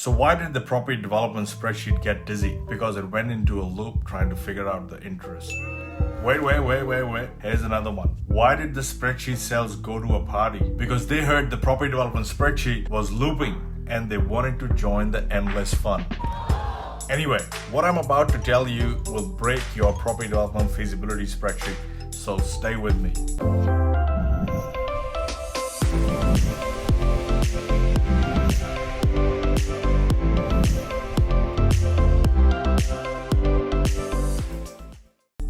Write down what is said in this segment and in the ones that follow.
So why did the property development spreadsheet get dizzy? Because it went into a loop trying to figure out the interest. Wait. Here's another one. Why did the spreadsheet cells go to a party? Because they heard the property development spreadsheet was looping and they wanted to join the endless fun. Anyway, what I'm about to tell you will break your property development feasibility spreadsheet. So stay with me.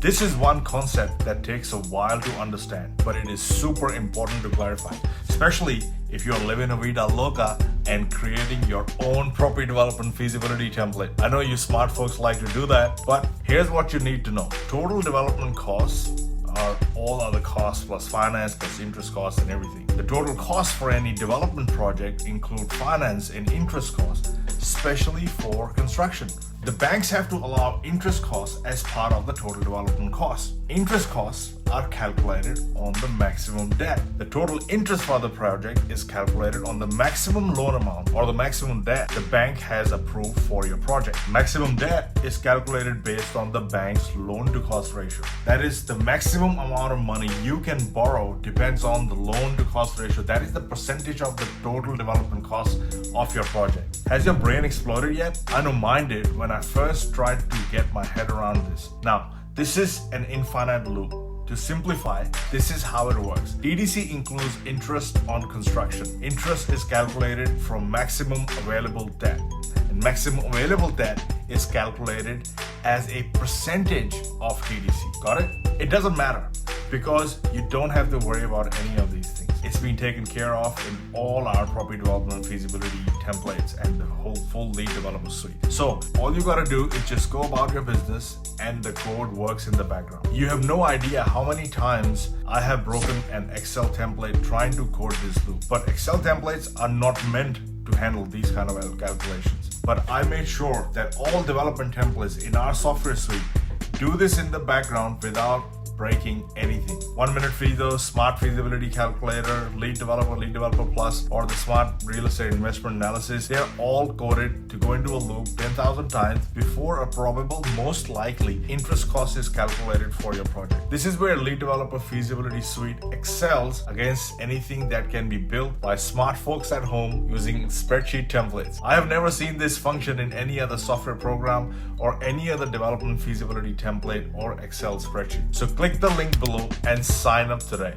This is one concept that takes a while to understand, but it is super important to clarify, especially if you're living a vida loca and creating your own property development feasibility template. I know you smart folks like to do that, but here's what you need to know. Total development costs are all other costs plus finance plus interest costs and everything. The total cost for any development project include finance and interest costs, especially for construction. The banks have to allow interest costs as part of the total development cost. Interest costs are calculated on the maximum debt. The total interest for the project is calculated on the maximum loan amount or the maximum debt the bank has approved for your project. Maximum debt is calculated based on the bank's loan to cost ratio. That is, the maximum amount of money you can borrow depends on the loan to cost ratio. That is the percentage of the total development cost of your project. Has your brain exploded yet? I know mine did when I first tried to get my head around this. Now, this is an infinite loop. To simplify, this is how it works. DDC includes interest on construction. Interest is calculated from maximum available debt. And maximum available debt is calculated as a percentage of DDC. Got it? It doesn't matter because you don't have to worry about any of these things. It's been taken care of in all our property development feasibility templates and the whole full lead developer suite. So all you gotta do is just go about your business and the code works in the background. You have no idea how many times I have broken an Excel template trying to code this loop. But Excel templates are not meant to handle these kind of calculations. But I made sure that all development templates in our software suite do this in the background without breaking anything. 1 minute free though, smart feasibility calculator, lead developer plus, or the smart real estate investment analysis, they're all coded to go into a loop 10,000 times before a probable, most likely interest cost is calculated for your project. This is where lead developer feasibility suite excels against anything that can be built by smart folks at home using spreadsheet templates. I have never seen this function in any other software program or any other development feasibility template or Excel spreadsheet. So click the link below and sign up today.